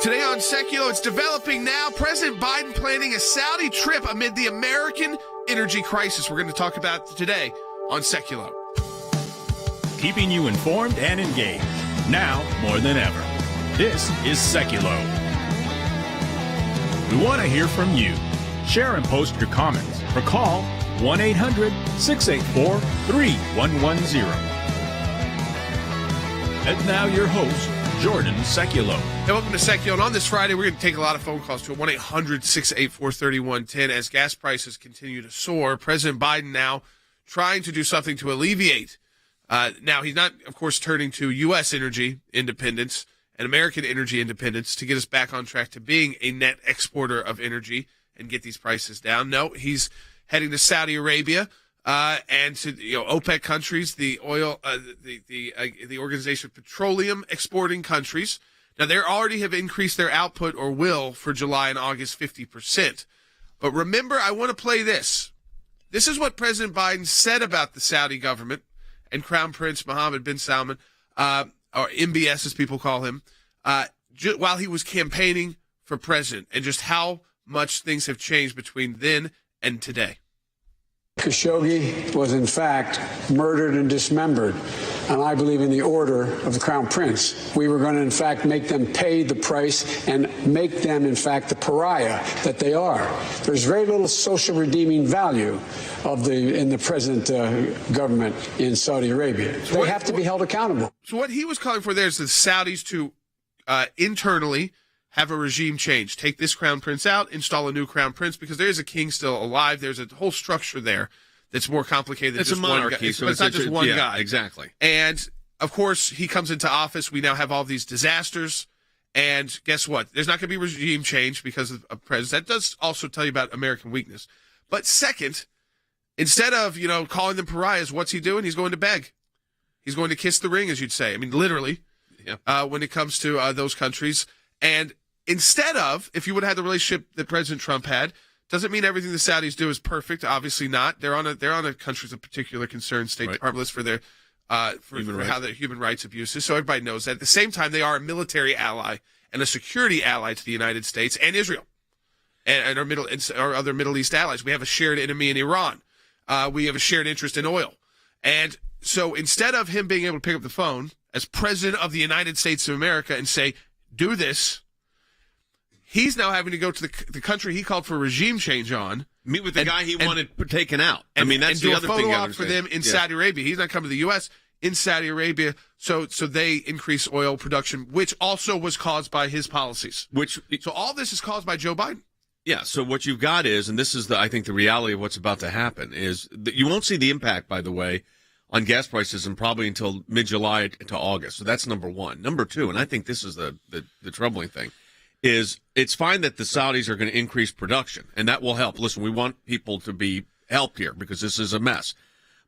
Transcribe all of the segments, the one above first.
Today on Sekulow, it's developing now. President Biden planning a Saudi trip amid the American energy crisis. We're going to talk about it today on Sekulow. Keeping you informed and engaged, now more than ever. This is Sekulow. We want to hear from you. Share and post your comments or call 1-800-684-3110. And now your host, Jordan Sekulow. Hey, welcome to Sekulow. And on this Friday, we're going to take a lot of phone calls to 1-800-684-3110 as gas prices continue to soar. President Biden now trying to do something to alleviate. Now, he's not, of course, turning to U.S. energy independence and American energy independence to get us back on track to being a net exporter of energy and get these prices down. No, he's heading to Saudi Arabia and to OPEC countries, the oil, the Organization of Petroleum Exporting Countries. Now, they already have increased their output or will for July and August 50%. But remember, I want to play this. This is what President Biden said about the Saudi government and Crown Prince Mohammed bin Salman, or MBS as people call him, while he was campaigning for president, and just how much things have changed between then and today. Khashoggi was in fact murdered and dismembered, and I believe in the order of the Crown Prince. We were going to in fact make them pay the price and make them in fact the pariah that they are. There's very little social redeeming value in the present government in Saudi Arabia. They have to be held accountable. So what he was calling for there is the Saudis to internally have a regime change. Take this crown prince out, install a new crown prince, because there is a king still alive. There's a whole structure there that's more complicated than it's just a monarchy, one guy. so it's not just one guy. Exactly. And, of course, he comes into office. We now have all these disasters. And guess what? There's not going to be regime change because of a president. That does also tell you about American weakness. But second, instead of, calling them pariahs, what's he doing? He's going to beg. He's going to kiss the ring, as you'd say. I mean, literally, when it comes to those countries. And instead of, if you would have had the relationship that President Trump had, doesn't mean everything the Saudis do is perfect. Obviously not. They're on a countries of particular concern, State Department list for their how their human rights abuses. So everybody knows that. At the same time, they are a military ally and a security ally to the United States and Israel and our other Middle East allies. We have a shared enemy in Iran. We have a shared interest in oil. And so instead of him being able to pick up the phone as President of the United States of America and say, do this, he's now having to go to the country he called for regime change on. Meet with the guy he wanted taken out. And, that's the the other other thing. thing. And do a photo op for them in Saudi Arabia. He's not coming to the U.S., in Saudi Arabia, so they increase oil production, which also was caused by his policies. So all this is caused by Joe Biden. Yeah, so what you've got is, and this is, I think, the reality of what's about to happen, is that you won't see the impact, by the way, on gas prices and probably until mid-July to August. So that's number one. Number two, and I think this is the troubling thing, is it's fine that the Saudis are going to increase production, and that will help. Listen, we want people to be helped here because this is a mess.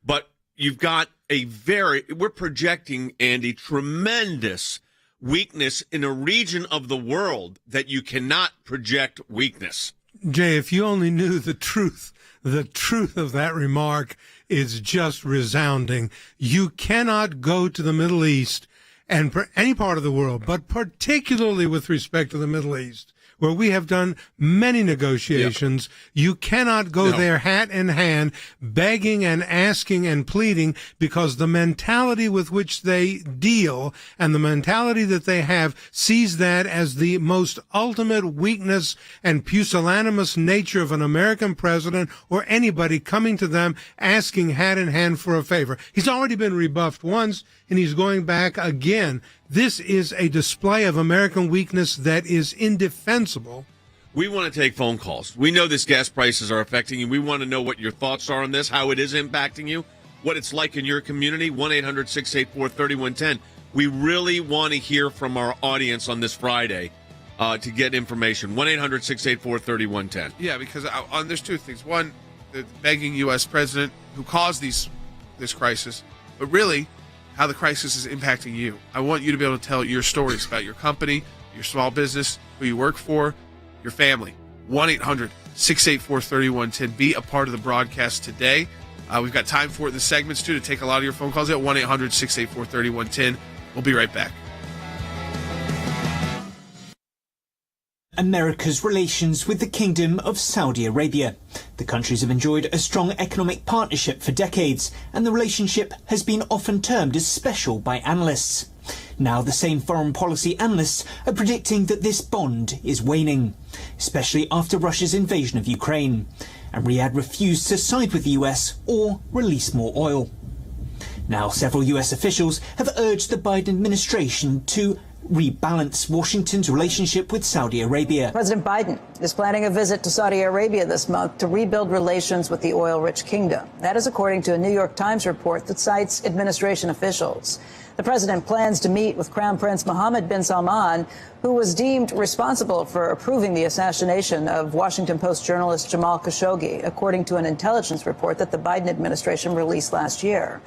But you've got we're projecting, Andy, tremendous weakness in a region of the world that you cannot project weakness. Jay, if you only knew the truth of that remark is just resounding. You cannot go to the Middle East and any part of the world, but particularly with respect to the Middle East, where we have done many negotiations. You cannot go there hat in hand, begging and asking and pleading, because the mentality with which they deal and the mentality that they have sees that as the most ultimate weakness and pusillanimous nature of an American president or anybody coming to them asking hat in hand for a favor. He's already been rebuffed once, and he's going back again. This is a display of American weakness that is indefensible. We want to take phone calls. We know this gas prices are affecting you. We want to know what your thoughts are on this, how it is impacting you, what it's like in your community. 1-800-684-3110. We really want to hear from our audience on this Friday to get information. 1-800-684-3110. Yeah, because there's two things. One, the begging U.S. president who caused this crisis, but really how the crisis is impacting you. I want you to be able to tell your stories about your company, your small business, who you work for, your family. 1-800-684-3110. Be a part of the broadcast today. We've got time for it in the segments, too, to take a lot of your phone calls at 1-800-684-3110. We'll be right back. America's relations with the Kingdom of Saudi Arabia. The countries have enjoyed a strong economic partnership for decades, and the relationship has been often termed as special by analysts. Now the same foreign policy analysts are predicting that this bond is waning, especially after Russia's invasion of Ukraine, and Riyadh refused to side with the US or release more oil. Now several US officials have urged the Biden administration to rebalance Washington's relationship with Saudi Arabia. President Biden is planning a visit to Saudi Arabia this month to rebuild relations with the oil-rich kingdom. That is according to a New York Times report that cites administration officials. The president plans to meet with Crown Prince Mohammed bin Salman, who was deemed responsible for approving the assassination of Washington Post journalist Jamal Khashoggi, according to an intelligence report that the Biden administration released last year.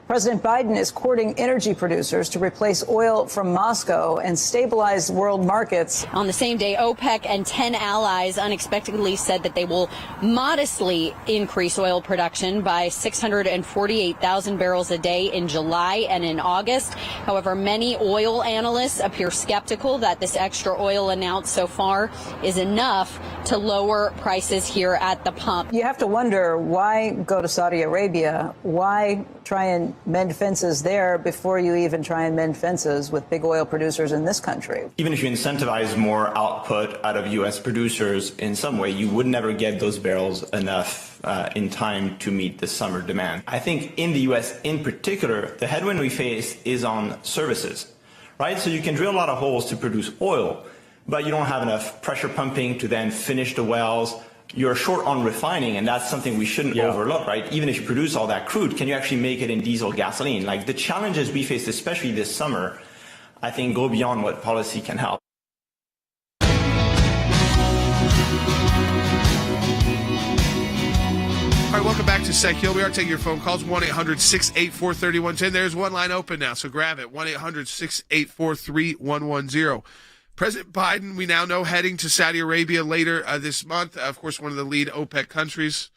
President Biden is courting energy producers to replace oil from Moscow and stabilize world markets. On the same day, OPEC and 10 allies unexpectedly said that they will modestly increase oil production by 648,000 barrels a day in July and in August. However, many oil analysts appear skeptical that this extra oil announced so far is enough to lower prices here at the pump. You have to wonder, why go to Saudi Arabia? Why try and mend fences there before you even try and mend fences with big oil producers in this country? Even if you incentivize more output out of U.S. producers in some way, you would never get those barrels enough in time to meet the summer demand. I think in the U.S. in particular, the headwind we face is on services, right? So you can drill a lot of holes to produce oil, but you don't have enough pressure pumping to then finish the wells. You're short on refining, and that's something we shouldn't overlook, right? Even if you produce all that crude, can you actually make it in diesel gasoline? Like, the challenges we face, especially this summer, I think go beyond what policy can help. All right, welcome back to Sekulow. We are taking your phone calls, 1-800-684-3110. There's one line open now, so grab it, 1-800-684-3110. President Biden, we now know, heading to Saudi Arabia later this month. Of course, one of the lead OPEC countries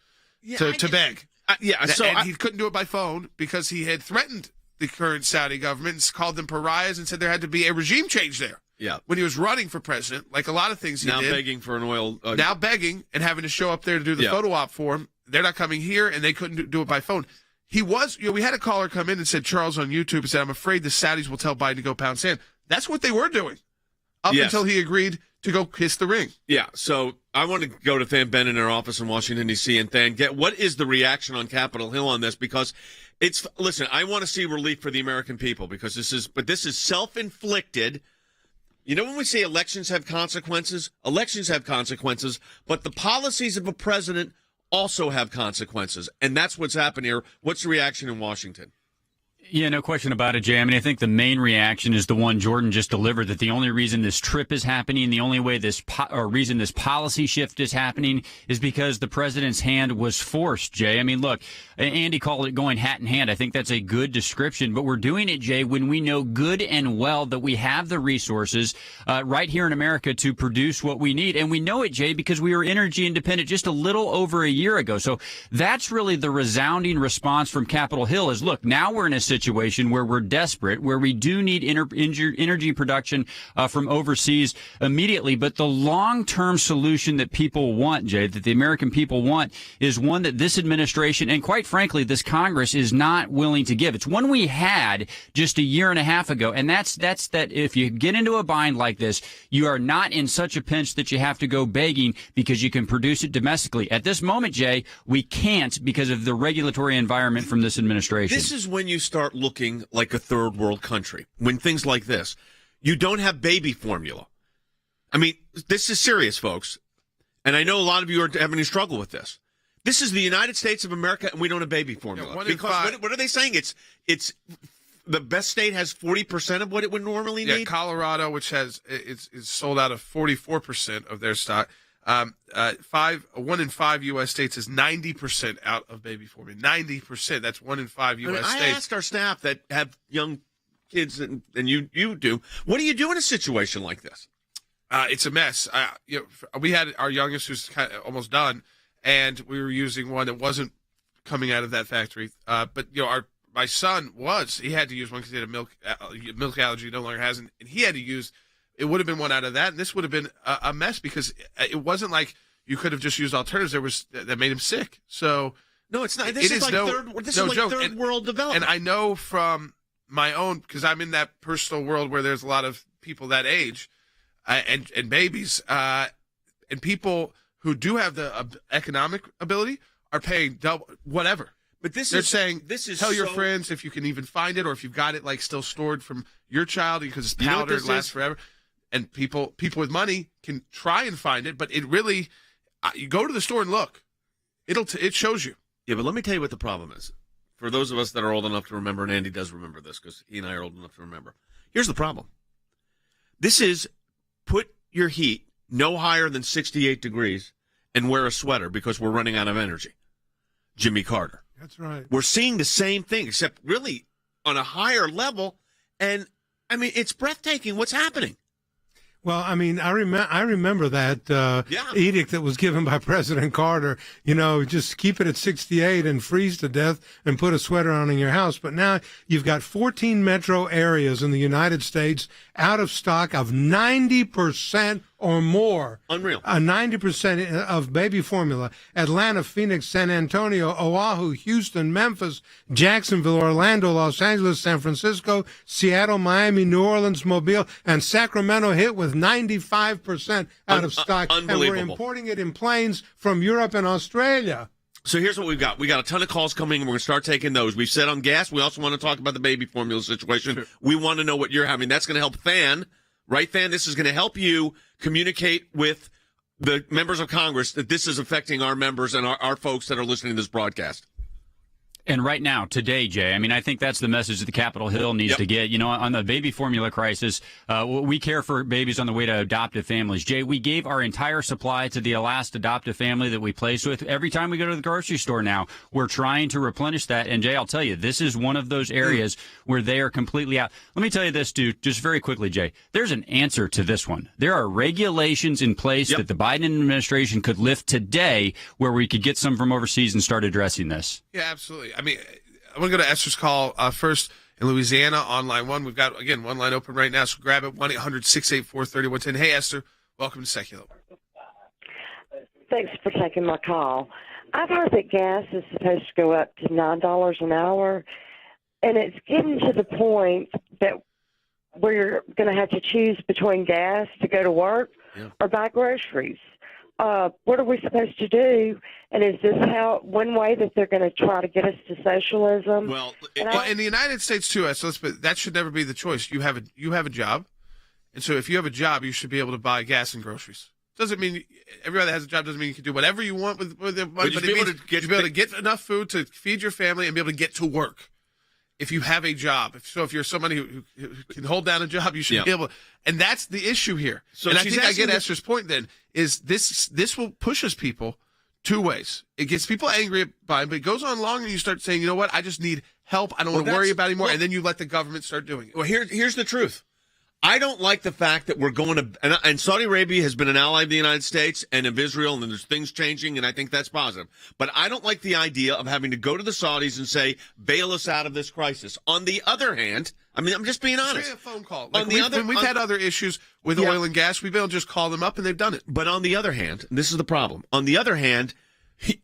to beg. And he couldn't do it by phone because he had threatened the current Saudi government and called them pariahs and said there had to be a regime change there. Yeah. When he was running for president, like a lot of things he did. Now begging for an oil. Now begging and having to show up there to do the photo op for him. They're not coming here, and they couldn't do it by phone. He was, we had a caller come in and said, Charles on YouTube, and said, I'm afraid the Saudis will tell Biden to go pound sand. That's what they were doing. Up until he agreed to go kiss the ring. Yeah, so I want to go to Than Ben in our office in Washington, D.C., and Than, what is the reaction on Capitol Hill on this? Because listen, I want to see relief for the American people because this is self-inflicted. You know when we say elections have consequences? Elections have consequences, but the policies of a president also have consequences, and that's what's happened here. What's the reaction in Washington? Yeah, no question about it, Jay. I mean, I think the main reaction is the one Jordan just delivered, that the only reason this trip is happening, the only way reason this policy shift is happening is because the president's hand was forced, Jay. I mean, look, Andy called it going hat in hand. I think that's a good description, but we're doing it, Jay, when we know good and well that we have the resources right here in America to produce what we need. And we know it, Jay, because we were energy independent just a little over a year ago. So that's really the resounding response from Capitol Hill is, look, now we're in a situation where we're desperate, where we do need energy production from overseas immediately. But the long-term solution that people want, Jay, that the American people want, is one that this administration and, quite frankly, this Congress is not willing to give. It's one we had just a year and a half ago, and that's that if you get into a bind like this, you are not in such a pinch that you have to go begging because you can produce it domestically. At this moment, Jay, we can't because of the regulatory environment from this administration. This is when you start looking like a third world country. When things like this, you don't have baby formula. I mean, this is serious, folks. And I know a lot of you are having a struggle with this. This is the United States of America, and we don't have baby formula. Yeah, because what are they saying? It's the best state has 40% of what it would normally need. Yeah, Colorado, which is sold out of 44% of their stock. 1 in 5 U.S. states is 90% out of baby formula. 90%. That's 1 in 5 U.S. states. I asked our staff that have young kids, and you do. What do you do in a situation like this? It's a mess. We had our youngest who's kind of almost done, and we were using one that wasn't coming out of that factory. But my son he had to use one because he had a milk allergy, no longer has, and he had to use it would have been one out of that, and this would have been a mess because it wasn't like you could have just used alternatives that made him sick. So no, it's not. This is like third world development. And I know from my own, because I'm in that personal world where there's a lot of people that age and babies and people who do have the economic ability are paying double whatever. But they're saying tell your friends if you can even find it, or if you've got it like still stored from your child because it's powder and lasts forever. And people with money can try and find it, but it really you go to the store and look, it shows you. Yeah, but let me tell you what the problem is. For those of us that are old enough to remember, and Andy does remember this because he and I are old enough to remember. Here's the problem. This is put your heat no higher than 68 degrees and wear a sweater because we're running out of energy. Jimmy Carter. That's right. We're seeing the same thing, except really on a higher level. And, I mean, it's breathtaking what's happening. Well, I mean, I remember that edict that was given by President Carter, just keep it at 68 and freeze to death and put a sweater on in your house. But now you've got 14 metro areas in the United States out of stock of 90% or more. Unreal. 90% of baby formula. Atlanta, Phoenix, San Antonio, Oahu, Houston, Memphis, Jacksonville, Orlando, Los Angeles, San Francisco, Seattle, Miami, New Orleans, Mobile, and Sacramento hit with 95% out of stock. Unbelievable. And we're importing it in planes from Europe and Australia. So here's what we've got. We got a ton of calls coming, and we're going to start taking those. We've said on gas. We also want to talk about the baby formula situation. Sure. We want to know what you're having. That's going to help Fan. Right, Fan? This is going to help you communicate with the members of Congress that this is affecting our members and our folks that are listening to this broadcast. And right now, today, Jay, I mean, I think that's the message that the Capitol Hill needs to get. On the baby formula crisis, we care for babies on the way to adoptive families. Jay, we gave our entire supply to the last adoptive family that we placed with. Every time we go to the grocery store now, we're trying to replenish that. And, Jay, I'll tell you, this is one of those areas where they are completely out. Let me tell you this, dude, just very quickly, Jay. There's an answer to this one. There are regulations in place that the Biden administration could lift today where we could get some from overseas and start addressing this. Yeah, absolutely. I mean, I want to go to Esther's call first in Louisiana on line 1. We've got, again, one line open right now, so grab it, 1-800-684-3110. Hey, Esther, welcome to Sekulow. Thanks for taking my call. I've heard that gas is supposed to go up to $9 an hour, and it's getting to the point that we're going to have to choose between gas to go to work or buy groceries. What are we supposed to do? And is this one way that they're going to try to get us to socialism? Well, in the United States too, that should never be the choice. You have a job, and so if you have a job, you should be able to buy gas and groceries. Doesn't mean everybody that has a job doesn't mean you can do whatever you want with the money, but it means you be able to get enough food to feed your family and be able to get to work. If you have a job, if you're somebody who can hold down a job, you should be able. And that's the issue here. So and I think I get Esther's point. Then is this will push us people two ways. It gets people angry by it, but it goes on long, and you start saying, you know what, I just need help. I don't want to worry about it anymore. And then you let the government start doing it. Well, here's the truth. I don't like the fact that we're going to, and Saudi Arabia has been an ally of the United States and of Israel, and there's things changing, and I think that's positive. But I don't like the idea of having to go to the Saudis and say, bail us out of this crisis. On the other hand, I mean, I'm just being honest. It's a phone call. Like when we've had other issues with oil and gas, we've been able to just call them up, and they've done it. But on the other hand, and this is the problem, on the other hand,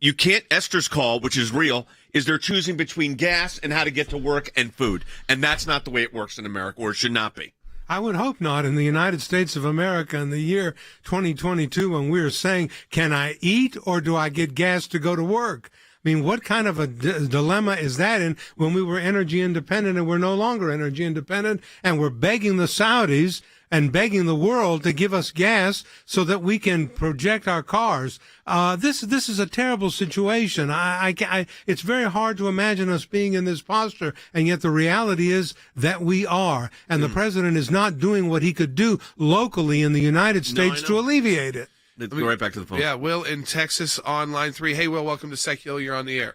you can't, Esther's call, which is real, is they're choosing between gas and how to get to work and food. And that's not the way it works in America, or it should not be. I would hope not. In the United States of America in the year 2022, when we're saying, can I eat or do I get gas to go to work? I mean, what kind of a dilemma is that in when we were energy independent and we're no longer energy independent, and we're begging the Saudis and begging the world to give us gas so that we can project our cars. This is a terrible situation. It's very hard to imagine us being in this posture, and yet the reality is that we are. And the president is not doing what he could do locally in the United States to alleviate it. Let's go right back to the phone. Yeah, Will in Texas on line 3. Hey, Will, welcome to Sekulow. You're on the air.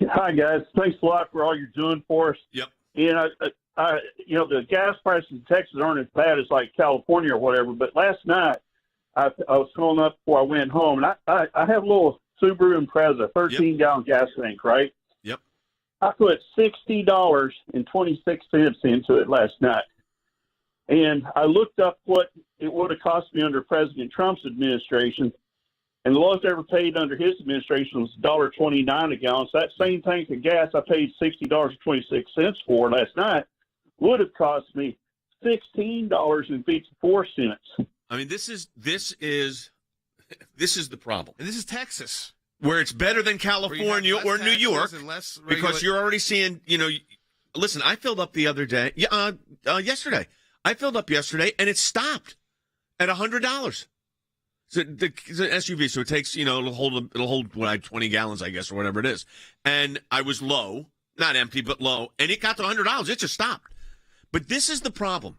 Hi, guys. Thanks a lot for all you're doing for us. Yep. The gas prices in Texas aren't as bad as like California or whatever. But last night, I was filling up before I went home, and I have a little Subaru Impreza, 13-gallon gas tank, right? Yep. I put $60.26 into it last night. And I looked up what it would have cost me under President Trump's administration, and the lowest ever paid under his administration was $1.29 a gallon. So that same tank of gas I paid $60.26 for last night would have cost me $16.54. I mean, this is the problem. And this is Texas, where it's better than California or New York, because you're already seeing, listen, I filled up the other day, yesterday. I filled up yesterday, and it stopped at $100. So it's an SUV, so it takes, it'll hold 20 gallons, I guess, or whatever it is. And I was low, not empty, but low, and it got to $100. It just stopped. But this is the problem.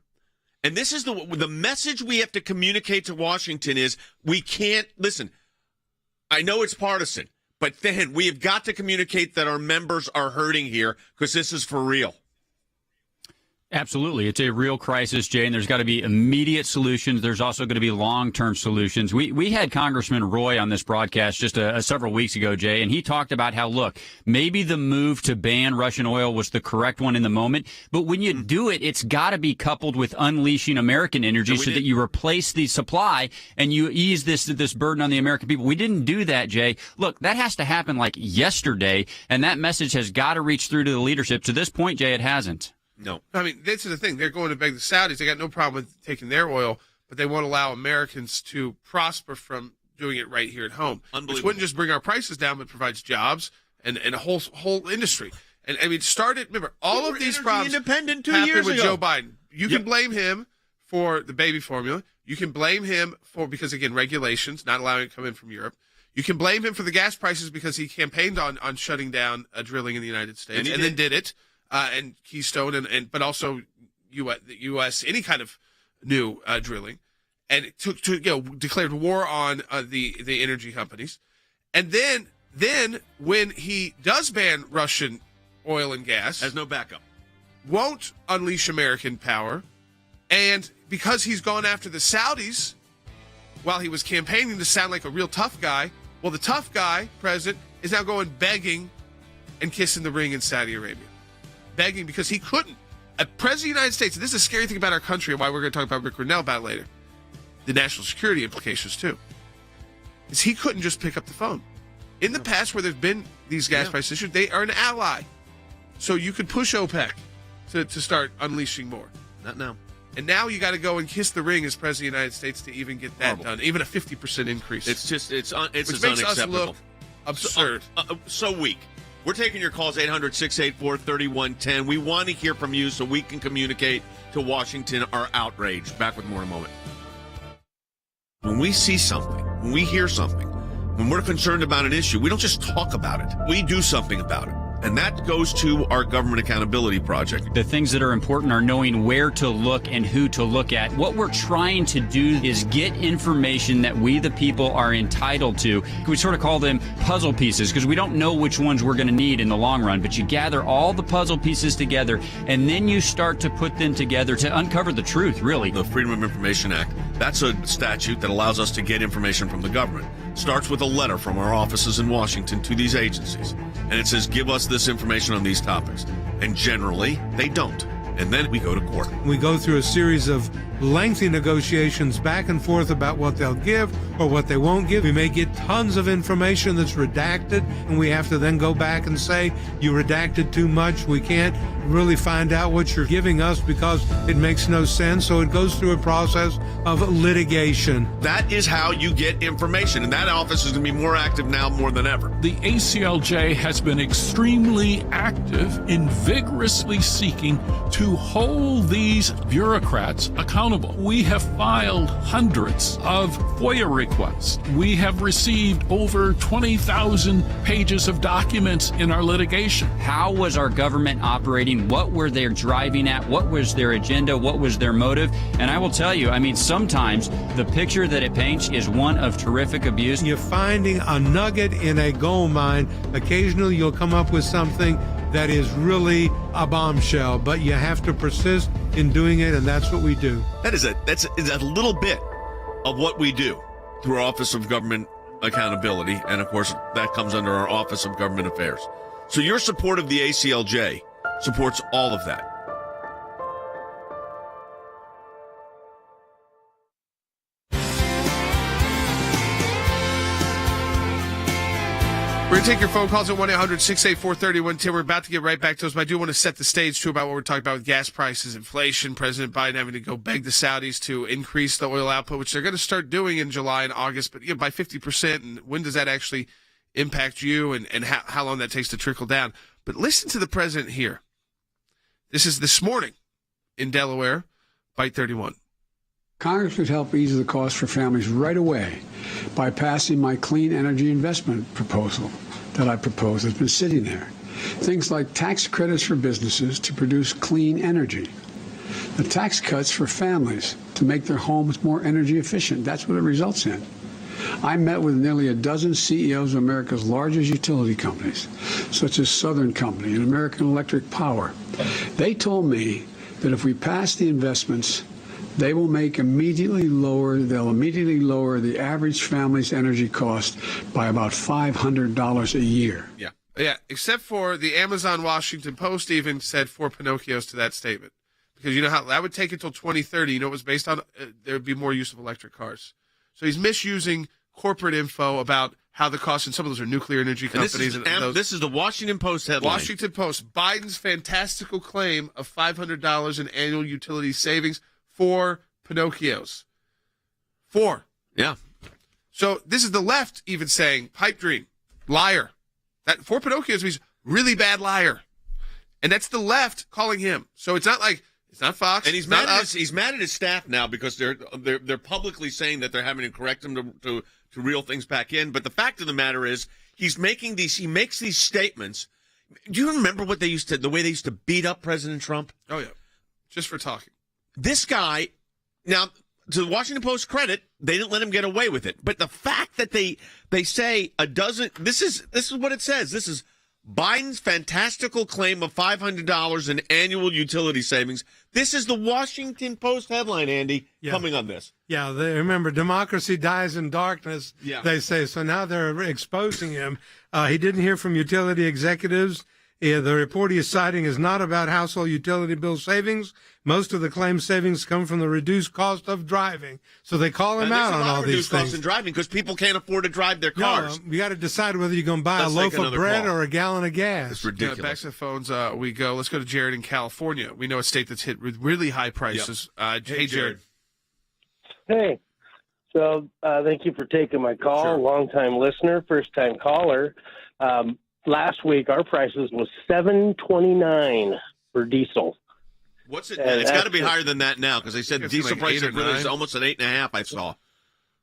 And this is the message we have to communicate to Washington is we can't, listen, I know it's partisan, but then we have got to communicate that our members are hurting here because this is for real. Absolutely. It's a real crisis, Jay, and there's got to be immediate solutions. There's also going to be long-term solutions. We had Congressman Roy on this broadcast just several weeks ago, Jay, and he talked about how, look, maybe the move to ban Russian oil was the correct one in the moment, but when you do it, it's got to be coupled with unleashing American energy so that you replace the supply and you ease this burden on the American people. We didn't do that, Jay. Look, that has to happen like yesterday, and that message has got to reach through to the leadership. To this point, Jay, it hasn't. No. I mean, this is the thing. They're going to beg the Saudis. They got no problem with taking their oil, but they won't allow Americans to prosper from doing it right here at home. Which wouldn't just bring our prices down, but provides jobs and a whole industry. And I mean, remember, all of these problems independent 2 happened years with ago. Joe Biden. You can blame him for the baby formula. You can blame him because, again, regulations, not allowing it to come in from Europe. You can blame him for the gas prices because he campaigned on shutting down drilling in the United States and then did it. And Keystone, but also the U.S. any kind of new drilling, and it declared war on the energy companies, and then when he does ban Russian oil and gas, has no backup, won't unleash American power, and because he's gone after the Saudis while he was campaigning to sound like a real tough guy, well, the tough guy president is now going begging and kissing the ring in Saudi Arabia. Begging because he couldn't. A president of the United States, and this is a scary thing about our country and why we're going to talk about Rick Grinnell about it later, the national security implications too, is he couldn't just pick up the phone. In the past where there's been these gas price issues, they are an ally. So you could push OPEC to start unleashing more. Not now. And now you got to go and kiss the ring as president of the United States to even get that done, even a 50% increase. It's which makes unacceptable. us look absurd. So weak. We're taking your calls, 800-684-3110. We want to hear from you so we can communicate to Washington our outrage. Back with more in a moment. When we see something, when we hear something, when we're concerned about an issue, we don't just talk about it. We do something about it. And that goes to our Government Accountability Project. The things that are important are knowing where to look and who to look at. What we're trying to do is get information that we, the people, are entitled to. We sort of call them puzzle pieces because we don't know which ones we're going to need in the long run. But you gather all the puzzle pieces together, and then you start to put them together to uncover the truth, really. The Freedom of Information Act, that's a statute that allows us to get information from the government. Starts with a letter from our offices in Washington to these agencies. And it says, give us this information on these topics. And generally, they don't. And then we go to court. We go through a series of lengthy negotiations back and forth about what they'll give or what they won't give. We may get tons of information that's redacted, and we have to then go back and say, you redacted too much. We can't really find out what you're giving us because it makes no sense. So it goes through a process of litigation. That is how you get information, and that office is going to be more active now more than ever. The ACLJ has been extremely active in vigorously seeking to hold these bureaucrats accountable. We have filed hundreds of FOIA requests. We have received over 20,000 pages of documents in our litigation. How was our government operating? What were they driving at? What was their agenda? What was their motive? And I will tell you, I mean, sometimes the picture that it paints is one of terrific abuse. You're finding a nugget in a gold mine. Occasionally you'll come up with something that is really a bombshell, but you have to persist in doing it, and that's what we do. That's a little bit of what we do through our Office of Government Accountability, and of course that comes under our Office of Government Affairs. So your support of the ACLJ supports all of that. We're going to take your phone calls at 1-800-684-3110. We're about to get right back to those, but I do want to set the stage, too, about what we're talking about with gas prices, inflation, President Biden having to go beg the Saudis to increase the oil output, which they're going to start doing in July and August, but by 50%. And when does that actually impact you and how long that takes to trickle down? But listen to the president here. This is this morning in Delaware, Bite 31. Congress could help ease the cost for families right away by passing my clean energy investment proposal that I proposed that's been sitting there. Things like tax credits for businesses to produce clean energy, the tax cuts for families to make their homes more energy efficient. That's what it results in. I met with nearly a dozen CEOs of America's largest utility companies, such as Southern Company and American Electric Power. They told me that if we pass the investments, they'll immediately lower the average family's energy cost by about $500 a year. Yeah, except for the Amazon Washington Post even said 4 Pinocchios to that statement. Because you know how that would take until 2030. You know it was based on there would be more use of electric cars. So he's misusing corporate info about how the costs, and some of those are nuclear energy companies. This is the Washington Post headline. Washington Post, Biden's fantastical claim of $500 in annual utility savings. 4 Pinocchios. 4. Yeah. So this is the left even saying, pipe dream, liar. That 4 Pinocchios means really bad liar. And that's the left calling him. So it's not like, it's not Fox. And he's mad at his staff now because they're publicly saying that they're having to correct him to reel things back in. But the fact of the matter is, he makes these statements. Do you remember the way they used to beat up President Trump? Oh, yeah. Just for talking. This guy, now, to the Washington Post credit, they didn't let him get away with it. But the fact that they say a dozen, this is what it says. This is Biden's fantastical claim of $500 in annual utility savings. This is the Washington Post headline, Andy, coming on this. Yeah, remember, democracy dies in darkness, they say. So now they're exposing him. He didn't hear from utility executives. The report he is citing is not about household utility bill savings. Most of the claimed savings come from the reduced cost of driving. So they call him out on all these things. Reduced cost in driving because people can't afford to drive their cars. No, you got to decide whether you're going to buy a loaf of bread or a gallon of gas. It's ridiculous. Back to the phones we go. Let's go to Jared in California. We know a state that's hit with really high prices. Yep. Hey, Jared. Hey. So thank you for taking my call. Sure. Long-time listener, first-time caller. Last week, our prices was $7.29 for diesel. What's it? It's got to be higher than that now because they said diesel price is almost at 8.5. I saw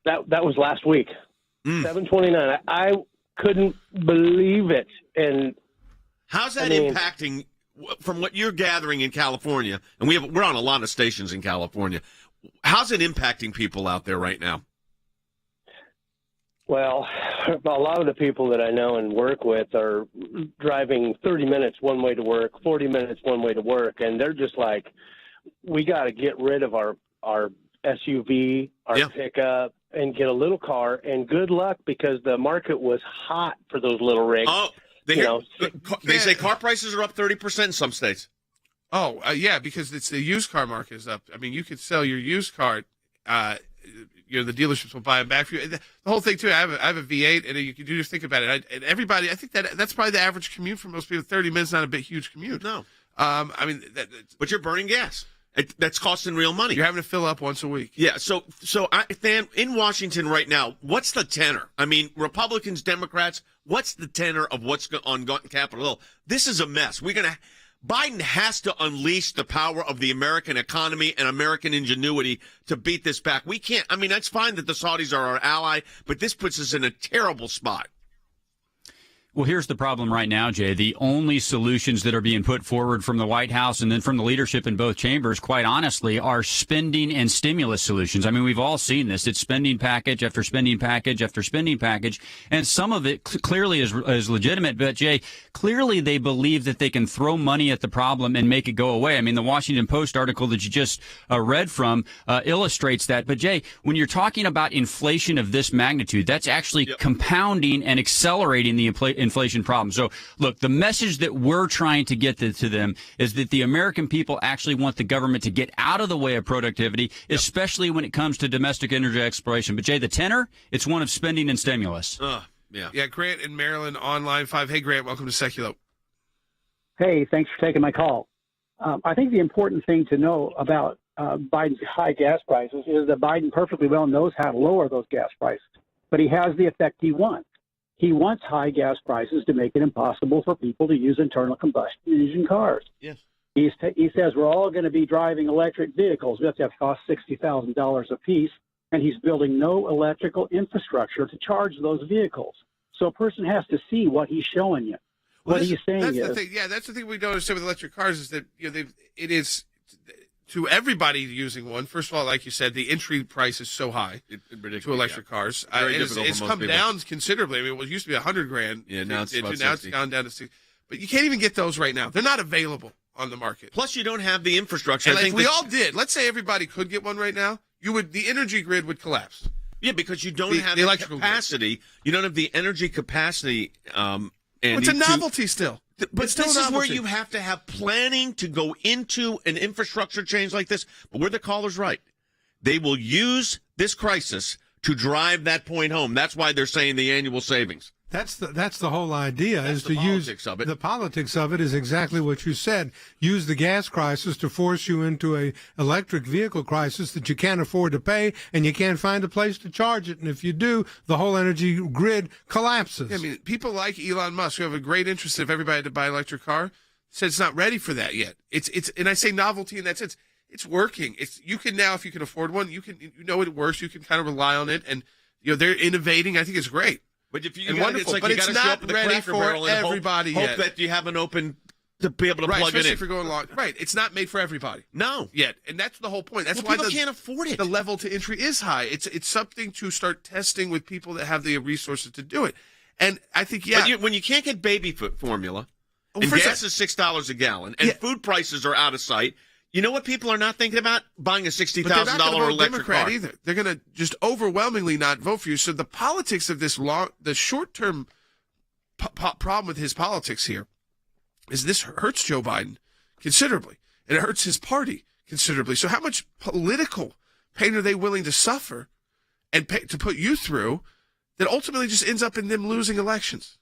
that was last week. $7.29. I couldn't believe it. And how's that impacting? From what you're gathering in California, and we're on a lot of stations in California. How's it impacting people out there right now? Well, a lot of the people that I know and work with are driving 30 minutes one way to work, 40 minutes one way to work, and they're just like, we got to get rid of our SUV, our pickup, and get a little car, and good luck because the market was hot for those little rigs. Oh, they say car prices are up 30% in some states. Oh, yeah, because it's the used car market is up. I mean, you could sell your used car the dealerships will buy them back for you. The whole thing too. I have a V8, and you can just think about it. And everybody, I think that's probably the average commute for most people. 30 minutes, not a big huge commute. No, but you're burning gas. That's costing real money. You're having to fill up once a week. Yeah. So Than, in Washington right now, what's the tenor? I mean, Republicans, Democrats. What's the tenor of what's on Capitol Hill? This is a mess. Biden has to unleash the power of the American economy and American ingenuity to beat this back. We can't. I mean, that's fine that the Saudis are our ally, but this puts us in a terrible spot. Well, here's the problem right now, Jay. The only solutions that are being put forward from the White House and then from the leadership in both chambers, quite honestly, are spending and stimulus solutions. I mean, we've all seen this. It's spending package after spending package after spending package. And some of it clearly is legitimate. But, Jay, clearly they believe that they can throw money at the problem and make it go away. I mean, the Washington Post article that you just read from illustrates that. But, Jay, when you're talking about inflation of this magnitude, that's actually compounding and accelerating the inflation problem. So, look, the message that we're trying to get to them is that the American people actually want the government to get out of the way of productivity, especially when it comes to domestic energy exploration. But, Jay, the tenor, it's one of spending and stimulus. Yeah, Grant in Maryland on line 5. Hey, Grant, welcome to Sekulow. Hey, thanks for taking my call. I think the important thing to know about Biden's high gas prices is that Biden perfectly well knows how to lower those gas prices, but he has the effect he wants. He wants high gas prices to make it impossible for people to use internal combustion engine cars. Yes. He says we're all going to be driving electric vehicles. We have to have cost $60,000 a piece, and he's building no electrical infrastructure to charge those vehicles. So a person has to see what he's showing you. What he's saying that's is, the thing. Yeah, that's the thing we don't understand with electric cars is that it is to everybody using one. First of all, like you said, the entry price is so high to electric cars. It's come down considerably. I mean, it used to be $100,000. Yeah, now it's about now it's gone down to $60,000. But you can't even get those right now. They're not available on the market. Plus, you don't have the infrastructure. And if we all did, let's say everybody could get one right now, the energy grid would collapse. Yeah, because you don't have the electrical capacity. You don't have the energy capacity. It's a novelty still. But this is where you have to have planning to go into an infrastructure change like this. But where the caller's right. They will use this crisis to drive that point home. That's why they're saying the annual savings. That's the whole idea, is to use the politics of it is exactly what you said. Use the gas crisis to force you into a electric vehicle crisis that you can't afford to pay, and you can't find a place to charge it. And if you do, the whole energy grid collapses. I mean, people like Elon Musk, who have a great interest if everybody had to buy an electric car, said it's not ready for that yet. It's and I say novelty in that sense. It's working. You can now, if you can afford one, it works. You can kind of rely on it, and they're innovating. I think it's great. But if you but it's not ready for everybody yet. Hope that you have an open to be able to plug it in. Especially if you're going long. Right. It's not made for everybody. No. Yet. And that's the whole point. That's why people can't afford it. The level to entry is high. It's something to start testing with people that have the resources to do it. And I think, But when you can't get baby formula, and gas is $6 a gallon, and food prices are out of sight, you know what people are not thinking about? Buying a $60,000 electric Democrat car. Either. They're going to just overwhelmingly not vote for you. So the politics of this the short-term problem with his politics here is this hurts Joe Biden considerably, and it hurts his party considerably. So how much political pain are they willing to suffer and to put you through that ultimately just ends up in them losing elections?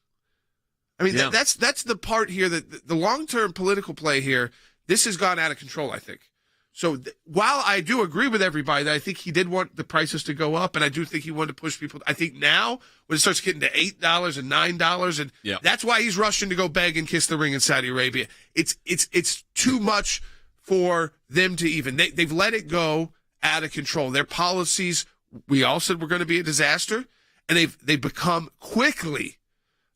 I mean, that's the part here that the long-term political play here. This has gone out of control, I think. So while I do agree with everybody that I think he did want the prices to go up, and I do think he wanted to push people, I think now when it starts getting to $8 and $9, and that's why he's rushing to go beg and kiss the ring in Saudi Arabia. It's too much for them to even. They've let it go out of control. Their policies, we all said were going to be a disaster, and they've become quickly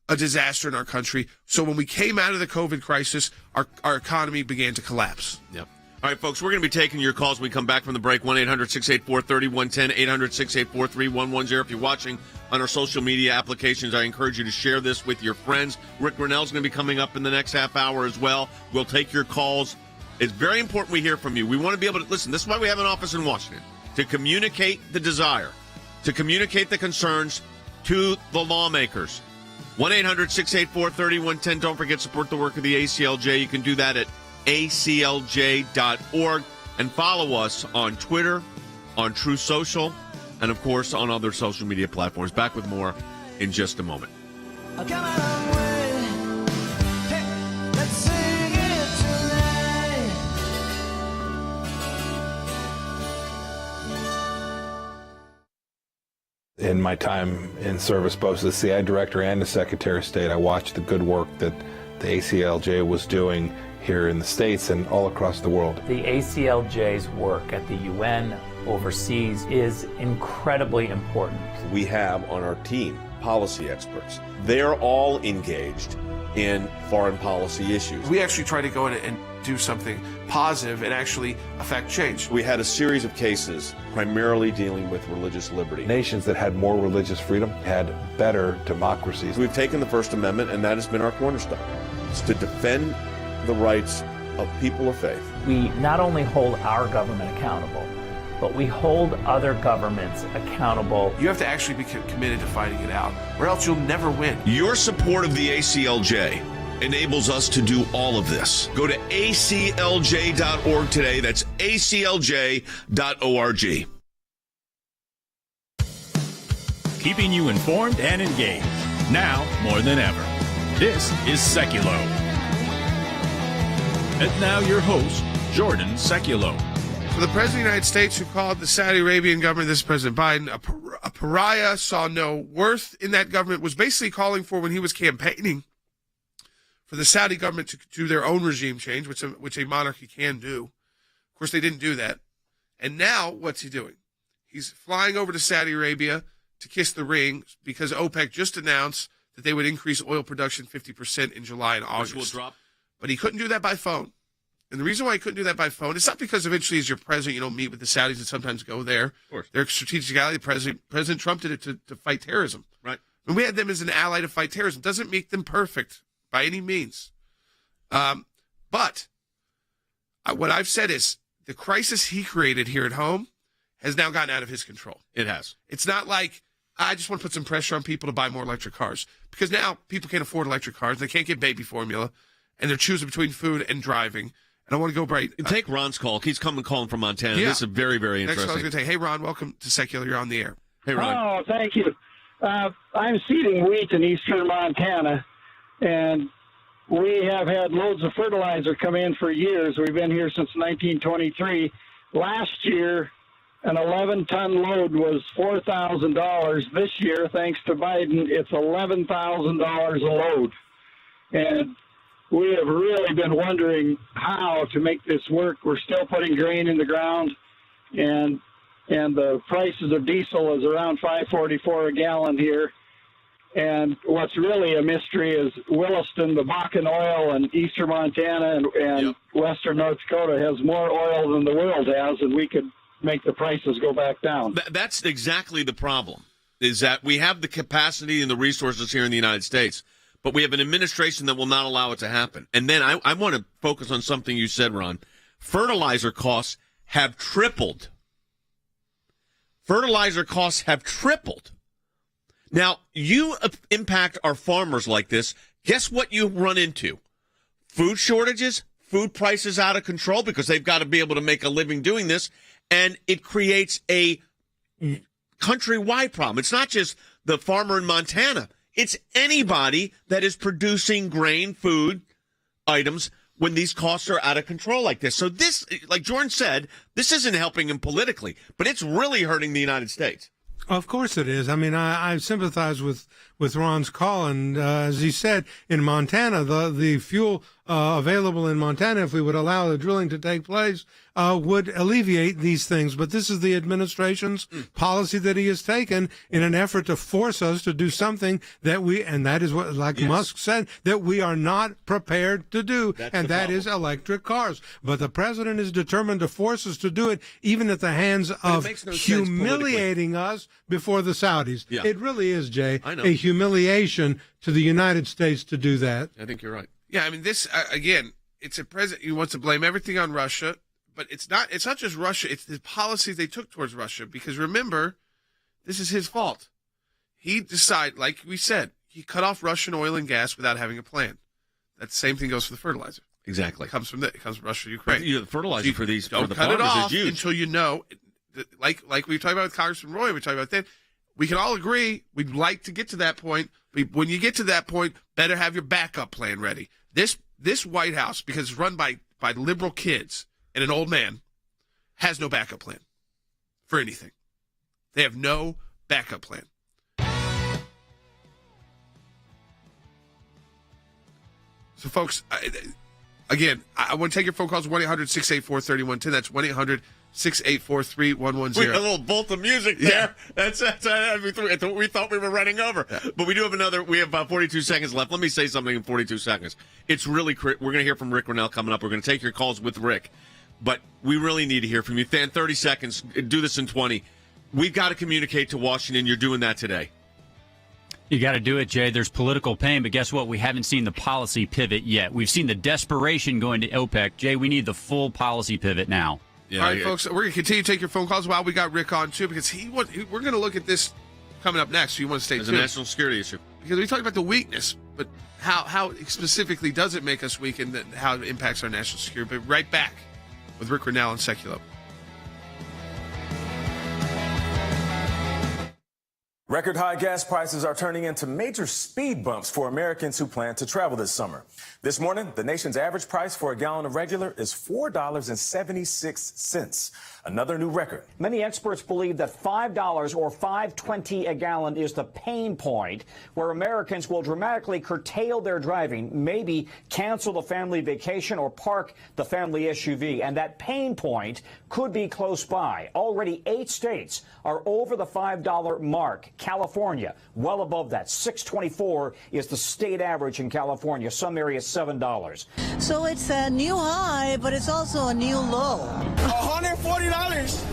a disaster in our country. So when we came out of the COVID crisis, our economy began to collapse. Yep. All right, folks, we're going to be taking your calls when we come back from the break. 1-800-684-3110, 800-684-3110. If you're watching on our social media applications, I encourage you to share this with your friends. Rick Grinnell's going to be coming up in the next half hour as well. We'll take your calls. It's very important we hear from you. We want to be able to listen. This is why we have an office in Washington, to communicate the desire, to communicate the concerns to the lawmakers. 1-800-684-3110. Don't forget, support the work of the ACLJ. You can do that at ACLJ.org. And follow us on Twitter, on True Social, and, of course, on other social media platforms. Back with more in just a moment. In my time in service, both as the CI director and as Secretary of State, I watched the good work that the ACLJ was doing here in the States and all across the world. The ACLJ's work at the UN overseas is incredibly important. We have on our team policy experts. They're all engaged in foreign policy issues. We actually try to go in and do something positive and actually affect change. We had a series of cases primarily dealing with religious liberty. Nations that had more religious freedom had better democracies. We've taken the First Amendment, and that has been our cornerstone. It's to defend the rights of people of faith. We not only hold our government accountable, but we hold other governments accountable. You have to actually be committed to fighting it out, or else you'll never win. Your support of the ACLJ enables us to do all of this. Go to aclj.org today. That's aclj.org. Keeping you informed and engaged. now more than ever. This is Sekulow. And now your host, Jordan Sekulow. So the President of the United States, who called the Saudi Arabian government, this is President Biden, a pariah, saw no worth in that government, was basically calling for, when he was campaigning, for the Saudi government to do their own regime change, which a monarchy can do. Of course, they didn't do that. And now, what's he doing? He's flying over to Saudi Arabia to kiss the ring because OPEC just announced that they would increase oil production 50% in July and August. Which will drop. But he couldn't do that by phone. And the reason why he couldn't do that by phone, it's not because eventually as your president, you don't meet with the Saudis and sometimes go there. Of course. They're a strategic ally. President Trump did it to fight terrorism. Right. And we had them as an ally to fight terrorism. Doesn't make them perfect by any means. But what I've said is the crisis he created here at home has now gotten out of his control. It has. It's not like, I just want to put some pressure on people to buy more electric cars. Because now people can't afford electric cars. They can't get baby formula. And they're choosing between food and driving. And I want to go right. Take Ron's call. He's calling from Montana. Yeah. This is very, very interesting. Next call I was going to take. Hey, Ron, welcome to Secular. You're on the air. Hey, Ron. Oh, thank you. I'm seeding wheat in eastern Montana, and we have had loads of fertilizer come in for years. We've been here since 1923. Last year, an 11-ton load was $4,000. This year, thanks to Biden, it's $11,000 a load. And we have really been wondering how to make this work. We're still putting grain in the ground, and the prices of diesel is around $5.44 a gallon here. And what's really a mystery is Williston, the Bakken oil, and eastern Montana and western North Dakota has more oil than the world has, and we could make the prices go back down. That's exactly the problem, is that we have the capacity and the resources here in the United States, but we have an administration that will not allow it to happen. And then I want to focus on something you said, Ron. Fertilizer costs have tripled. Fertilizer costs have tripled. Now, you impact our farmers like this, guess what you run into? Food shortages, food prices out of control because they've got to be able to make a living doing this, and it creates a countrywide problem. It's not just the farmer in Montana. It's anybody that is producing grain, food items when these costs are out of control like this. So this, like Jordan said, this isn't helping him politically, but it's really hurting the United States. Of course it is. I mean, I sympathize with Ron's call. And as he said, in Montana, the fuel available in Montana, if we would allow the drilling to take place, would alleviate these things. But this is the administration's policy that he has taken in an effort to force us to do something that and that is what, like Musk said, that we are not prepared to do. And that is electric cars. But the president is determined to force us to do it, even at the hands of humiliating us before the Saudis. Yeah. It really is, Jay, I know. a humiliation to the United States to do that. I think you're right. Yeah, I mean, this, again, it's a president who wants to blame everything on Russia, but it's not just Russia, it's the policies they took towards Russia, because remember, this is his fault. He decided, like we said, he cut off Russian oil and gas without having a plan. That same thing goes for the fertilizer. Exactly. It comes from Russia, Ukraine. The fertilizer for these don't for the cut it farmers off is huge. until you know, like we talked about with Congressman Roy, we talked about that. We can all agree we'd like to get to that point, but when you get to that point, better have your backup plan ready. This White House, because it's run by liberal kids and an old man, has no backup plan for anything. They have no backup plan. So, folks, again, I want to take your phone calls, 1-800-684-3110. That's 1-800-684-3110. We had a little bolt of music there. Yeah. We thought we were running over. Yeah. But we do have we have about 42 seconds left. Let me say something in 42 seconds. It's really, we're going to hear from Rick Rennell coming up. We're going to take your calls with Rick. But we really need to hear from you. 30 seconds. Do this in 20. We've got to communicate to Washington. You're doing that today. You got to do it, Jay. There's political pain, but guess what? We haven't seen the policy pivot yet. We've seen the desperation going to OPEC. Jay, we need the full policy pivot now. Yeah, all right, folks, we're going to continue to take your phone calls while we got Rick on, too, because we're going to look at this coming up next, so you want to stay tuned. It's a national security issue. Because we talked about the weakness, but how specifically does it make us weak and how it impacts our national security? But right back with Rick Rennell and Sekulow. Record high gas prices are turning into major speed bumps for Americans who plan to travel this summer. This morning, the nation's average price for a gallon of regular is $4.76, another new record. Many experts believe that $5 or $5.20 a gallon is the pain point where Americans will dramatically curtail their driving, maybe cancel the family vacation or park the family SUV. And that pain point could be close by. Already 8 states are over the $5 mark. California, well above that. $6.24 is the state average in California. Some areas $7. So it's a new high, but it's also a new low. $140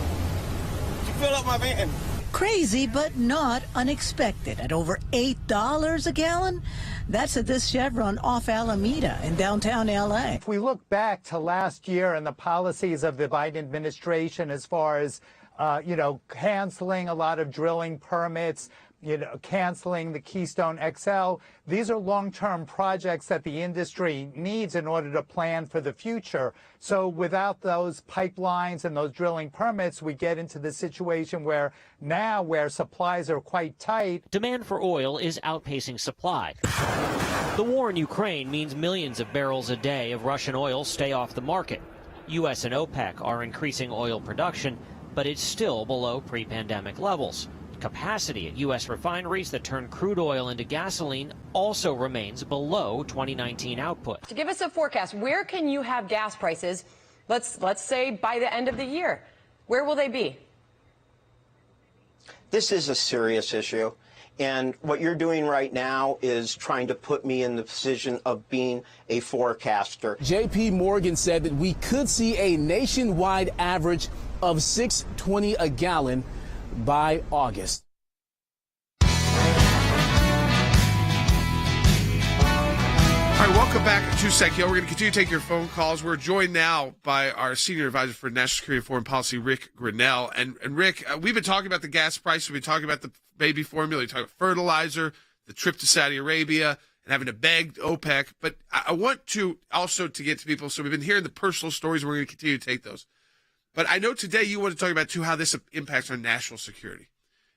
to fill up my van. Crazy, but not unexpected. At over $8 a gallon, that's at this Chevron off Alameda in downtown L.A. If we look back to last year and the policies of the Biden administration as far as canceling a lot of drilling permits, canceling the Keystone XL. These are long-term projects that the industry needs in order to plan for the future. So without those pipelines and those drilling permits, we get into the situation where supplies are quite tight. Demand for oil is outpacing supply. The war in Ukraine means millions of barrels a day of Russian oil stay off the market. U.S. and OPEC are increasing oil production, but it's still below pre-pandemic levels. Capacity at U.S. refineries that turn crude oil into gasoline also remains below 2019 output. To give us a forecast, where can you have gas prices, let's say by the end of the year? Where will they be? This is a serious issue. And what you're doing right now is trying to put me in the position of being a forecaster. J.P. Morgan said that we could see a nationwide average of $6.20 a gallon by August. All right, welcome back to Sekulow. We're going to continue to take your phone calls. We're joined now by our senior advisor for national security and foreign policy, Rick Grinnell. And Rick, we've been talking about the gas price. We've been talking about the baby formula. We talked about fertilizer, the trip to Saudi Arabia, and having to beg OPEC. But I want to also to get to people. So we've been hearing the personal stories, and we're going to continue to take those. But I know today you want to talk about, too, how this impacts our national security.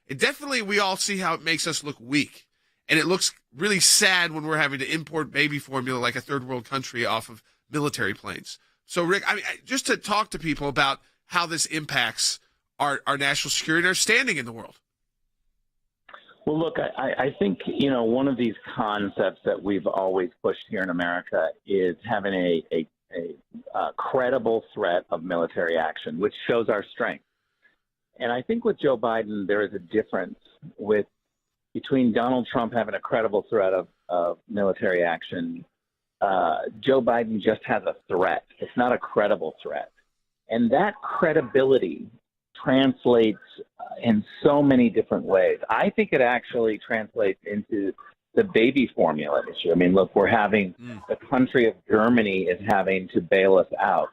It definitely, we all see how it makes us look weak. And it looks really sad when we're having to import baby formula like a third world country off of military planes. So, Rick, just to talk to people about how this impacts our national security and our standing in the world. Well, look, I think, one of these concepts that we've always pushed here in America is having a credible threat of military action, which shows our strength. And I think with Joe Biden, there is a difference between Donald Trump having a credible threat of military action. Joe Biden just has a threat. It's not a credible threat. And that credibility translates in so many different ways. I think it actually translates into the baby formula issue. I mean, look, we're having the country of Germany is having to bail us out.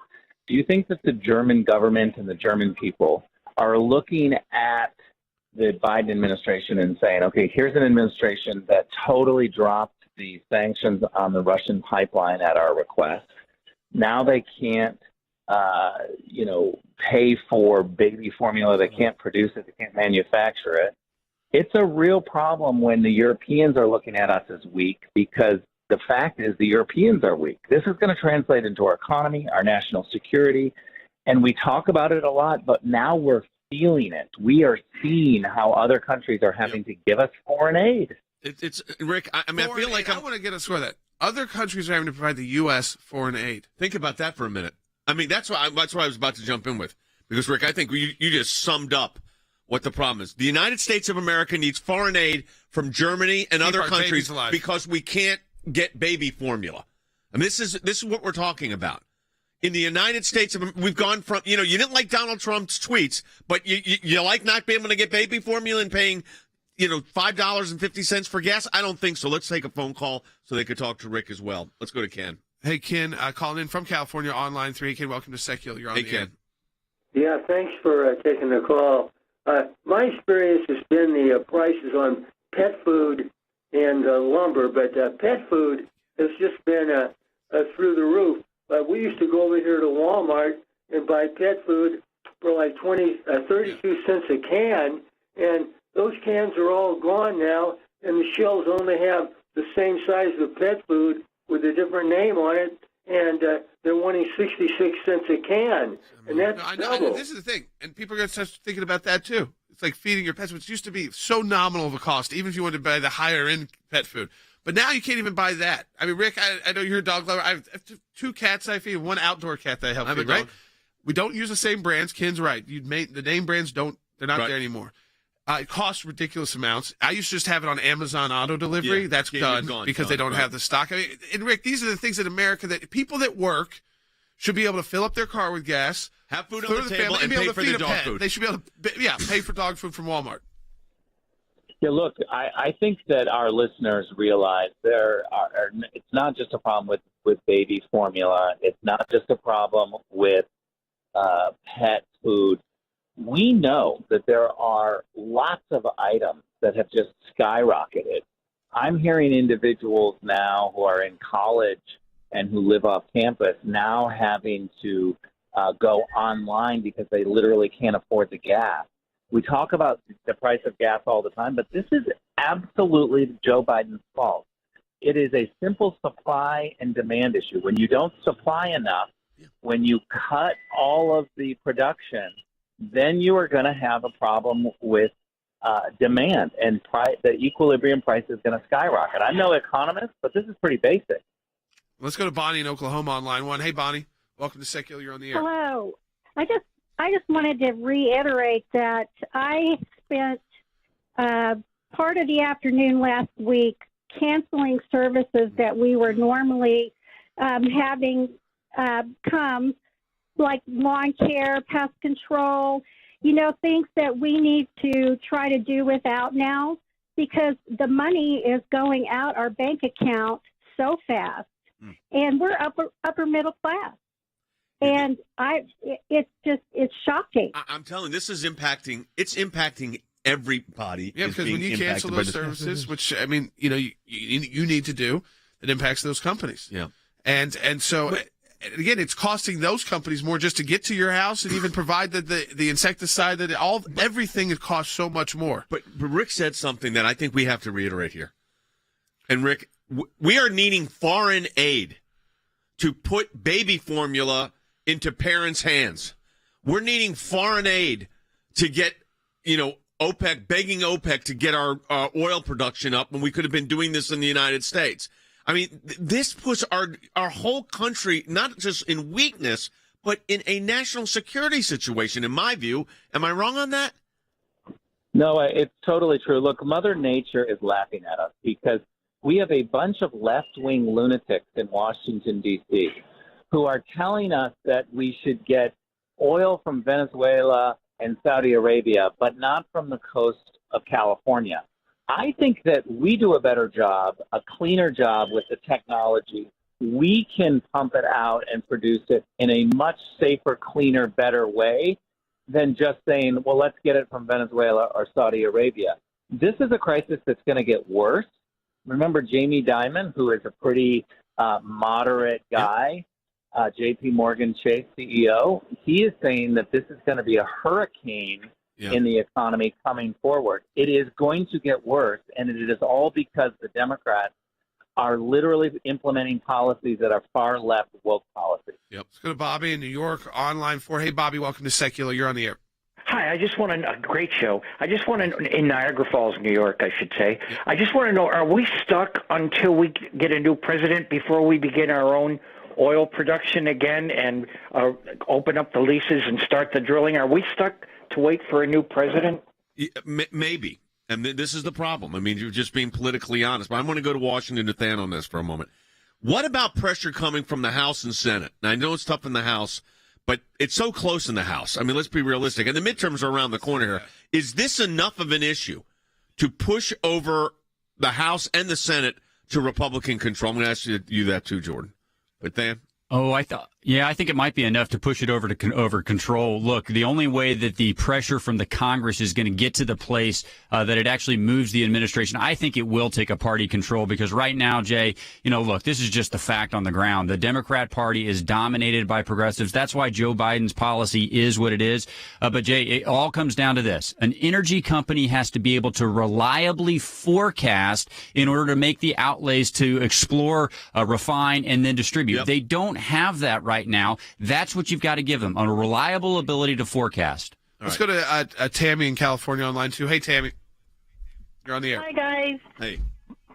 Do you think that the German government and the German people are looking at the Biden administration and saying, okay, here's an administration that totally dropped the sanctions on the Russian pipeline at our request. Now they can't, pay for baby formula. They can't produce it. They can't manufacture it. It's a real problem when the Europeans are looking at us as weak, because the fact is the Europeans are weak. This is going to translate into our economy, our national security, and we talk about it a lot, but now we're feeling it. We are seeing how other countries are having to give us foreign aid. It's Rick, I feel like I want to get us where that other countries are having to provide the U.S. foreign aid. Think about that for a minute. I mean, that's what I was about to jump in with. Because, Rick, I think you just summed up what the problem is. The United States of America needs foreign aid from Germany and other countries because we can't get baby formula. I mean, this is what we're talking about. In the United States, we've gone from, you didn't like Donald Trump's tweets, but you like not being able to get baby formula and paying, $5.50 for gas? I don't think so. Let's take a phone call so they could talk to Rick as well. Let's go to Ken. Hey, Ken, calling in from California on line 3. Ken, welcome to Sekulow. You're on the air. Yeah, thanks for taking the call. My experience has been the prices on pet food and lumber, but pet food has just been through the roof. We used to go over here to Walmart and buy pet food for like 32 cents a can, and those cans are all gone now, and the shelves only have the same size of pet food with a different name on it, and they're wanting 66 cents a can, and that's double. This is the thing, and people are going to start thinking about that too. It's like feeding your pets, which used to be so nominal of a cost, even if you wanted to buy the higher-end pet food. But now you can't even buy that. I mean, Rick, I know you're a dog lover. I have 2 cats I feed, 1 outdoor cat that I help feed, right? We don't use the same brands. Ken's right. The name brands they're not there anymore. It costs ridiculous amounts. I used to just have it on Amazon auto delivery. Yeah, That's done because they don't have the stock. I mean, and Rick, these are the things in America that people that work should be able to fill up their car with gas, have food on the table, and pay for their dog food. They should be able to, pay for dog food from Walmart. Yeah, look, I think that our listeners realize it's not just a problem with baby formula. It's not just a problem with pet food. We know that there are lots of items that have just skyrocketed. I'm hearing individuals now who are in college and who live off campus now having to go online because they literally can't afford the gas. We talk about the price of gas all the time, but this is absolutely Joe Biden's fault. It is a simple supply and demand issue. When you don't supply enough, when you cut all of the production, then you are going to have a problem with demand, and the equilibrium price is going to skyrocket. I'm no economist, but this is pretty basic. Let's go to Bonnie in Oklahoma on line 1. Hey, Bonnie. Welcome to Sekulow. You're on the air. Hello. I just wanted to reiterate that I spent part of the afternoon last week canceling services that we were normally having come, like lawn care, pest control, things that we need to try to do without now because the money is going out our bank account so fast. And we're upper middle class. And it's shocking. I'm telling you, this is impacting everybody. Yeah, because when you cancel those services, which, I mean, you need to do, it impacts those companies. Yeah. And so, again, it's costing those companies more just to get to your house and even provide the insecticide, everything it costs so much more. But Rick said something that I think we have to reiterate here. And Rick, we are needing foreign aid to put baby formula into parents' hands. We're needing foreign aid to get, OPEC, begging OPEC to get our oil production up when we could have been doing this in the United States. I mean, this puts our whole country not just in weakness, but in a national security situation, in my view. Am I wrong on that? No, it's totally true. Look, Mother Nature is laughing at us because we have a bunch of left-wing lunatics in Washington, D.C., who are telling us that we should get oil from Venezuela and Saudi Arabia, but not from the coast of California. I think that we do a better job, a cleaner job with the technology. We can pump it out and produce it in a much safer, cleaner, better way than just saying, well, let's get it from Venezuela or Saudi Arabia. This is a crisis that's going to get worse. Remember Jamie Dimon, who is a pretty moderate guy, J.P. Morgan Chase CEO? He is saying that this is going to be a hurricane in the economy coming forward. It is going to get worse, and it is all because the Democrats are literally implementing policies that are far left woke policies. Yep. Let's go to Bobby in New York on line 4. Hey, Bobby, welcome to Sekulow. You're on the air. Hi, I just want a great show. I just want to, in Niagara Falls, New York, I should say. I just want to know, are we stuck until we get a new president before we begin our own oil production again and open up the leases and start the drilling? Are we stuck to wait for a new president? Maybe. And this is the problem. I mean, you're just being politically honest. But I want to go to Washington to Than on this for a moment. What about pressure coming from the House and Senate? Now, I know it's tough in the House, but it's so close in the House. I mean, let's be realistic. And the midterms are around the corner here. Is this enough of an issue to push over the House and the Senate to Republican control? I'm going to ask you that too, Jordan. But Than? Oh, I thought Yeah, I think it might be enough to push it over to over control. Look, the only way that the pressure from the Congress is going to get to the place that it actually moves the administration, I think it will take a party control, because right now, Jay, look, this is just the fact on the ground. The Democrat Party is dominated by progressives. That's why Joe Biden's policy is what it is. But Jay, it all comes down to this. An energy company has to be able to reliably forecast in order to make the outlays to explore, refine, and then distribute. Yep. They don't have that right now. That's what you've got to give them, a reliable ability to forecast. Let's go to Tammy in California online, too. Hey, Tammy. You're on the air. Hi, guys. Hey.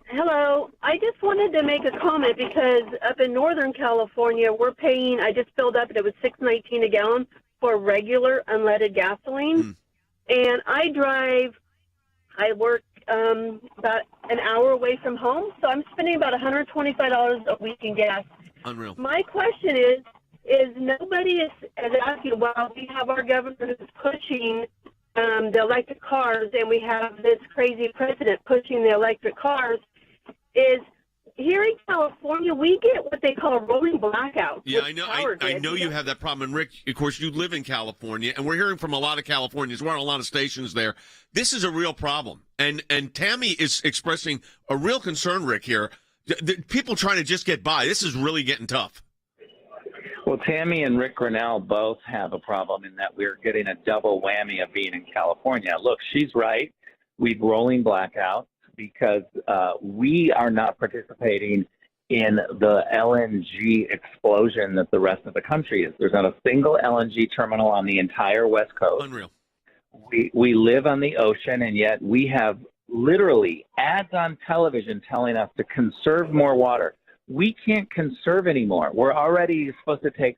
Hello. I just wanted to make a comment because up in Northern California, we're paying, I just filled up and it was $6.19 a gallon for regular unleaded gasoline. And I work about an hour away from home, so I'm spending about $125 a week in gas. Unreal. My question is nobody is asking, well, we have our governor who's pushing the electric cars, and we have this crazy president pushing the electric cars. Is here in California, we get what they call a rolling blackout. Yeah, I know. I know you have that problem. And Rick, of course, you live in California, and we're hearing from a lot of Californians. We're on a lot of stations there. This is a real problem. And Tammy is expressing a real concern, Rick, here. People trying to just get by. This is really getting tough. Well, Tammy and Rick Grinnell both have a problem in that we're getting a double whammy of being in California. Look, she's right. We've rolling blackouts because we are not participating in the LNG explosion that the rest of the country is. There's not a single LNG terminal on the entire West Coast. Unreal. We live on the ocean, and yet we have literally ads on television telling us to conserve more water. We can't conserve anymore. We're already supposed to take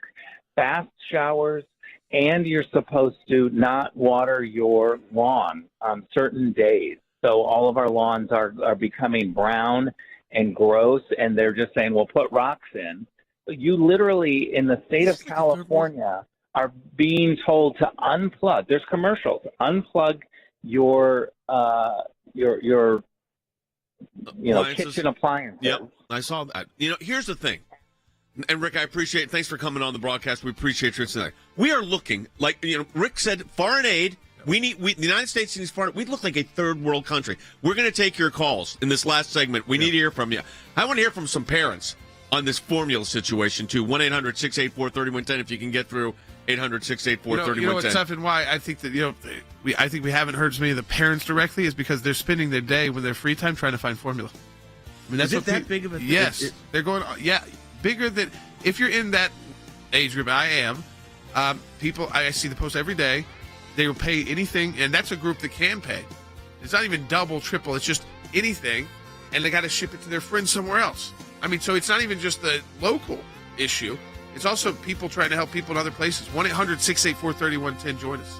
fast showers, and you're supposed to not water your lawn on certain days. So all of our lawns are becoming brown and gross, and they're just saying, well, put rocks in. You literally, in the state of California, are being told to unplug. There's commercials. Unplug your kitchen appliances. Yep, I saw that. Here's the thing. And Rick, I appreciate it. Thanks for coming on the broadcast. We appreciate you tonight. We are looking like, Rick said, foreign aid. The United States needs foreign. We look like a third world country. We're going to take your calls in this last segment. We need to hear from you. I want to hear from some parents on this formula situation too. 1-800-684-3110 if you can get through. 800-684-3110. You know what's tough and why I think that I think we haven't heard as many of the parents directly is because they're spending their day with their free time trying to find formula. I mean, that's is it that big of a thing? Yes, they're going. Yeah, bigger than if you're in that age group. I am. People, I see the post every day. They will pay anything, and that's a group that can pay. It's not even double, triple. It's just anything, and they got to ship it to their friends somewhere else. I mean, so it's not even just the local issue. It's also people trying to help people in other places. 1-800-684-3110. Join us.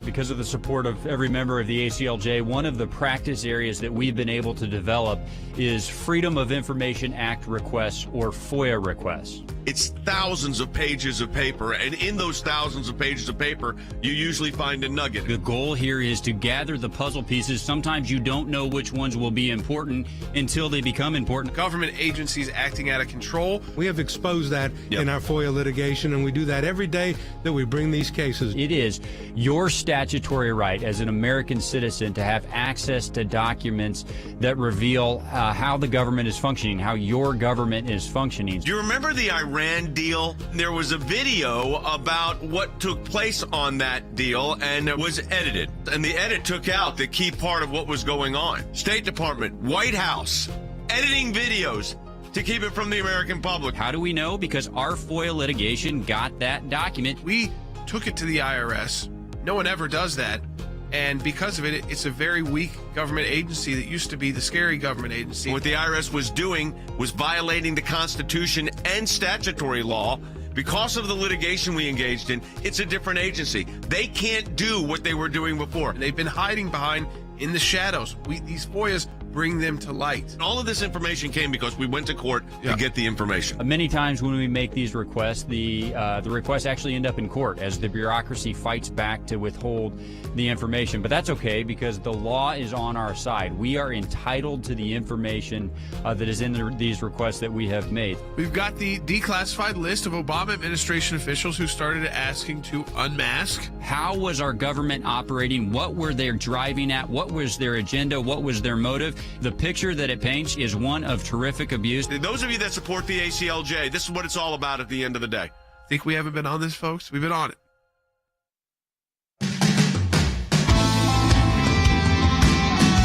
Because of the support of every member of the ACLJ, one of the practice areas that we've been able to develop is Freedom of Information Act requests, or FOIA requests. It's thousands of pages of paper, and in those thousands of pages of paper, you usually find a nugget. The goal here is to gather the puzzle pieces. Sometimes you don't know which ones will be important until they become important. Government agencies acting out of control. We have exposed that in our FOIA litigation, and we do that every day that we bring these cases. It is your statutory right as an American citizen to have access to documents that reveal how the government is functioning, how your government is functioning. Do you remember the Iran deal? There was a video about what took place on that deal, and it was edited. And the edit took out the key part of what was going on. State Department, White House, editing videos to keep it from the American public. How do we know? Because our FOIA litigation got that document. We took it to the IRS. No one ever does that. And because of it, it's a very weak government agency that used to be the scary government agency. What the IRS was doing was violating the Constitution and statutory law. Because of the litigation we engaged in, it's a different agency. They can't do what they were doing before. And they've been hiding behind in the shadows. These FOIAs bring them to light. All of this information came because we went to court to get the information. Many times when we make these requests, the requests actually end up in court as the bureaucracy fights back to withhold the information. But that's okay because the law is on our side. We are entitled to the information that is in these requests that we have made. We've got the declassified list of Obama administration officials who started asking to unmask. How was our government operating? What were they driving at? What was their agenda? What was their motive? The picture that it paints is one of terrific abuse. Those of you that support the ACLJ, this is what it's all about at the end of the day. Think we haven't been on this, folks? We've been on it.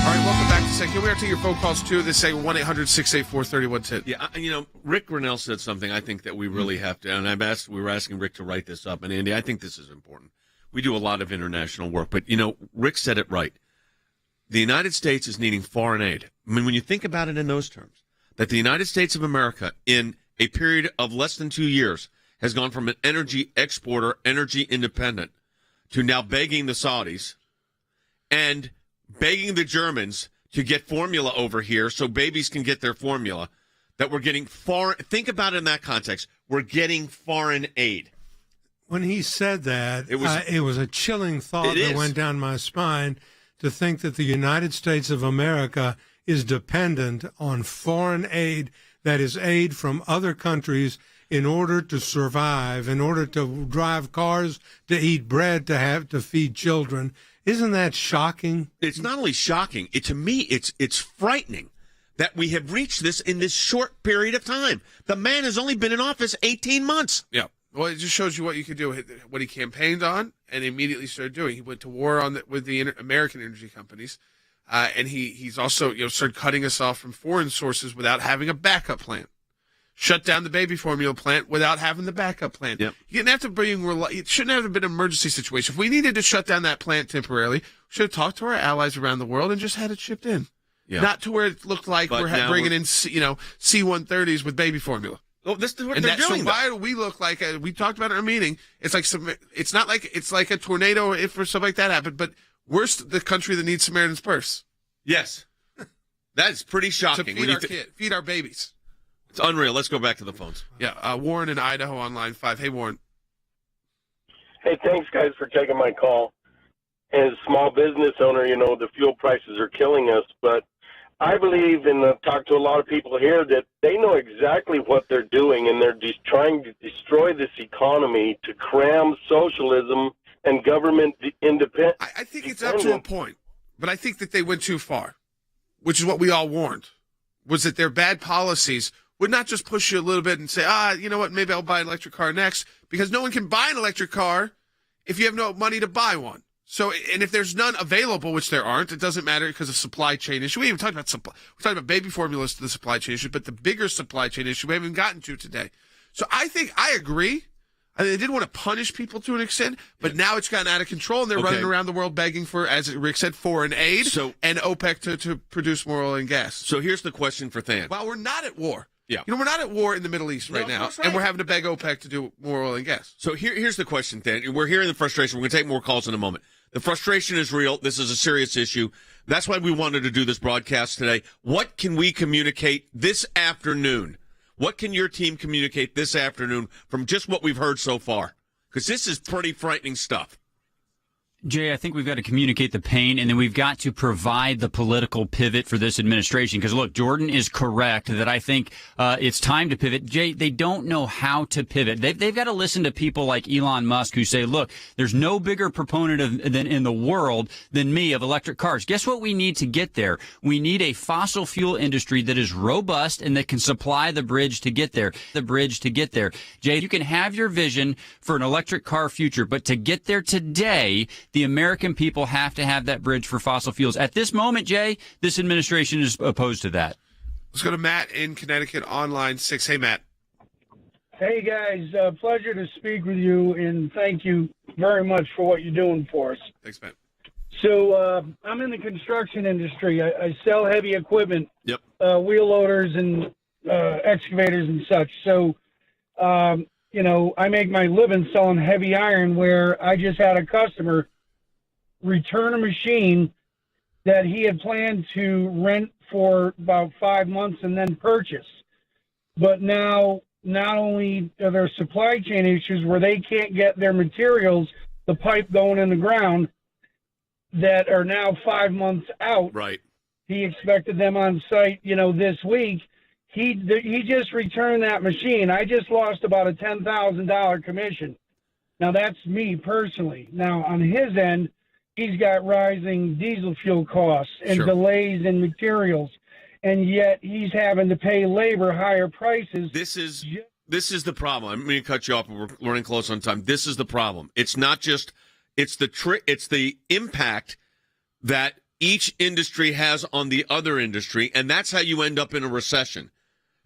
All right, welcome back to Sekulow. We are taking your phone calls too. This is 1-800-684-3110. Yeah, Rick Grinnell said something I think that we really have to, and we were asking Rick to write this up. And Andy, I think this is important. We do a lot of international work, but Rick said it right. The United States is needing foreign aid. I mean, when you think about it in those terms, that the United States of America, in a period of less than 2 years, has gone from an energy exporter, energy independent, to now begging the Saudis and begging the Germans to get formula over here so babies can get their formula, that we're getting foreign. Think about it in that context. We're getting foreign aid. When he said that, it was a chilling thought that went down my spine to think that the United States of America is dependent on foreign aid, that is aid from other countries, in order to survive, in order to drive cars, to eat bread, to feed children. Isn't that shocking? It's not only shocking. To me, it's frightening that we have reached this in this short period of time. The man has only been in office 18 months. Yeah. Well, it just shows you what you could do, what he campaigned on and immediately started doing. He went to war with the American energy companies, and he's also started cutting us off from foreign sources without having a backup plan. Shut down the baby formula plant without having the backup plan. Yep. You didn't have to it shouldn't have been an emergency situation. If we needed to shut down that plant temporarily, we should have talked to our allies around the world and just had it shipped in. Yeah. Not to where it looked like we're bringing in C-130s with baby formula. Oh, this is what they're doing. So why do we look like we talked about it in our meeting? It's like it's not like it's like a tornado if or something like that happened, but we're the country that needs Samaritan's Purse. Yes, that's pretty shocking. To feed our babies. It's unreal. Let's go back to the phones. Yeah, Warren in Idaho on line 5. Hey, Warren. Hey, thanks, guys, for taking my call. As a small business owner, the fuel prices are killing us, but I believe, and I've talked to a lot of people here, that they know exactly what they're doing, and they're just trying to destroy this economy to cram socialism and government independence. I think it's up to a point, but I think that they went too far, which is what we all warned, was that their bad policies would not just push you a little bit and say, you know what, maybe I'll buy an electric car next, because no one can buy an electric car if you have no money to buy one. So, and if there's none available, which there aren't, it doesn't matter because of supply chain issue. We even talked about we're talking about baby formulas to the supply chain issue, but the bigger supply chain issue we haven't gotten to today. So I think I agree. I mean, they didn't want to punish people to an extent, but now it's gotten out of control, and they're running around the world begging for, as Rick said, foreign aid and OPEC to produce more oil and gas. So here's the question for Than. Well, we're not at war. Yeah. We're not at war in the Middle East right now, and we're having to beg OPEC to do more oil and gas. So here's the question, Than. We're hearing the frustration. We're going to take more calls in a moment. The frustration is real. This is a serious issue. That's why we wanted to do this broadcast today. What can we communicate this afternoon? What can your team communicate this afternoon from just what we've heard so far? Because this is pretty frightening stuff. Jay, I think we've got to communicate the pain, and then we've got to provide the political pivot for this administration. Because, look, Jordan is correct that I think it's time to pivot. Jay, they don't know how to pivot. They've got to listen to people like Elon Musk who say, look, there's no bigger proponent in the world than me of electric cars. Guess what we need to get there? We need a fossil fuel industry that is robust and that can supply the bridge to get there. Jay, you can have your vision for an electric car future, but to get there today, the American people have to have that bridge for fossil fuels. At this moment, Jay, this administration is opposed to that. Let's go to Matt in Connecticut on line 6. Hey, Matt. Hey, guys. Pleasure to speak with you, and thank you very much for what you're doing for us. Thanks, Matt. So I'm in the construction industry. I sell heavy equipment, wheel loaders and excavators and such. So, I make my living selling heavy iron, where I just had a customer return a machine that he had planned to rent for about 5 months and then purchase. But now, not only are there supply chain issues where they can't get their materials, the pipe going in the ground, that are now 5 months out. Right. He expected them on site, this week. He just returned that machine. I just lost about a $10,000 commission. Now, that's me personally. Now, on his end, he's got rising diesel fuel costs and delays in materials, and yet he's having to pay labor higher prices. This is the problem. I'm going to cut you off, but we're running close on time. This is the problem. It's not just it's the impact that each industry has on the other industry, and that's how you end up in a recession.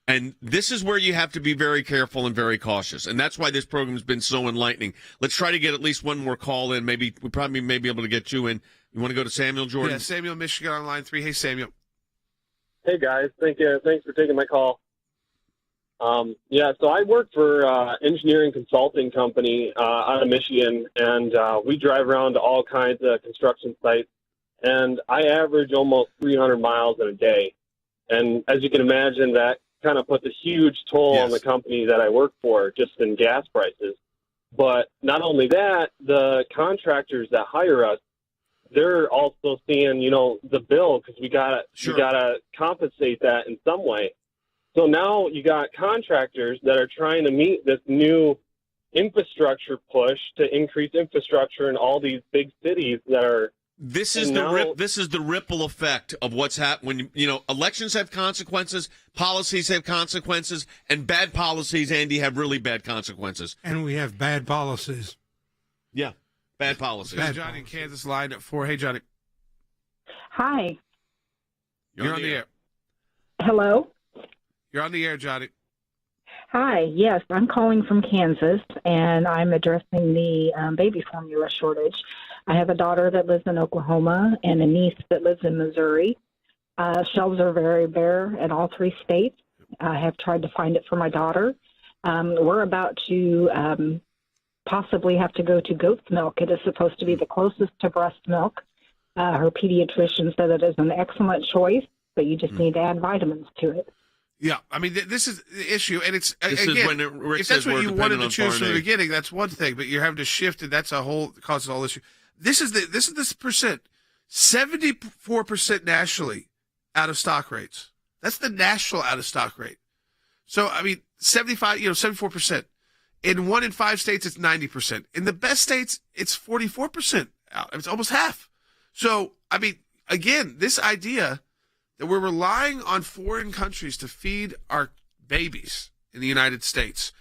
And this is where you have to be very careful and very cautious. And that's why this program has been so enlightening. Let's try to get at least one more call in. We probably may be able to get you in. You want to go to Samuel, Jordan? Yeah, Samuel, Michigan on line 3. Hey, Samuel. Hey, guys. Thanks for taking my call. So I work for engineering consulting company out of Michigan, and we drive around to all kinds of construction sites, and I average almost 300 miles in a day. And as you can imagine, that kind of puts a huge toll on the company that I work for, just in gas prices. But not only that, the contractors that hire us, they're also seeing, the bill, because we gotta compensate that in some way. So now you got contractors that are trying to meet this new infrastructure push to increase infrastructure in all these big cities that are. This is the ripple effect of what's happening. When elections have consequences, policies have consequences, and bad policies, Andy, have really bad consequences. And we have bad policies. Yeah, bad policies. Johnny in Kansas line at 4. Hey, Johnny. Hi. You're on the air. Hello. You're on the air, Johnny. Hi. Yes, I'm calling from Kansas, and I'm addressing the baby formula shortage. I have a daughter that lives in Oklahoma and a niece that lives in Missouri. Shelves are very bare in all 3 states. I have tried to find it for my daughter. We're about to possibly have to go to goat's milk. It is supposed to be the closest to breast milk. Her pediatrician said it is an excellent choice, but you just need to add vitamins to it. Yeah, I mean, this is the issue, and it's Rick if that's what you wanted to choose from the aid. beginning, that's one thing, but you're having to shift, and that's causes a whole issue. This is this percent, 74% nationally out of stock rates. That's the national out of stock rate. So I mean, 74%. In 1 in 5 states, it's 90%. In the best states, it's 44% out. It's almost half. So I mean, again, this idea that we're relying on foreign countries to feed our babies in the United States.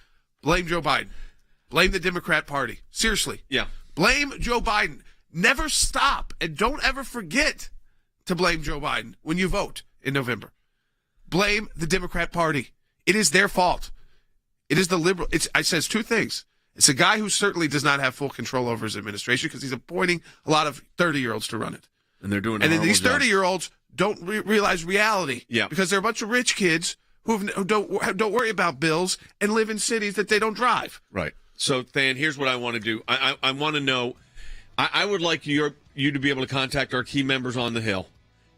Blame Joe Biden. Blame the Democrat Party. Seriously. Yeah. Blame Joe Biden. Never stop and don't ever forget to blame Joe Biden when you vote in November. Blame the Democrat Party. It is their fault. It is the liberal. I says 2 things. It's a guy who certainly does not have full control over his administration because he's appointing a lot of 30-year-olds to run it. And they're doing. And then these 30-year-olds don't realize reality. Yeah. Because they're a bunch of rich kids who don't worry about bills and live in cities that they don't drive. Right. So, Than, here's what I want to do. I want to know. I would like you to be able to contact our key members on the Hill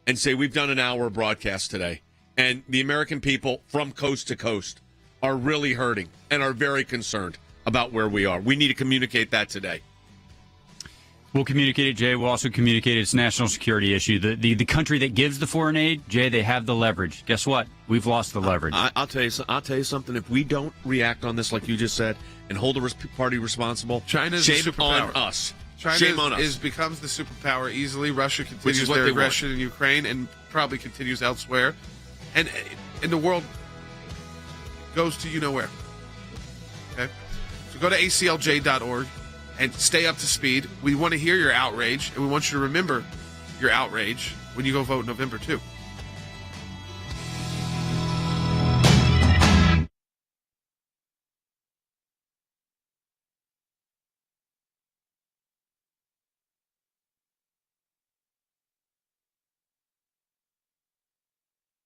and say we've done an hour broadcast today, and the American people from coast to coast are really hurting and are very concerned about where we are. We need to communicate that today. We'll communicate it, Jay. We'll also communicate it's a national security issue. The country that gives the foreign aid, Jay, they have the leverage. Guess what? We've lost the leverage. I'll tell you something. If we don't react on this, like you just said, and hold the party responsible, China's shame a superpower. on us. China on us. becomes the superpower easily. Russia continues their aggression in Ukraine and probably continues elsewhere, and the world goes to you know where. Okay, so go to ACLJ.org. And stay up to speed. We want to hear your outrage, and we want you to remember your outrage when you go vote November 2.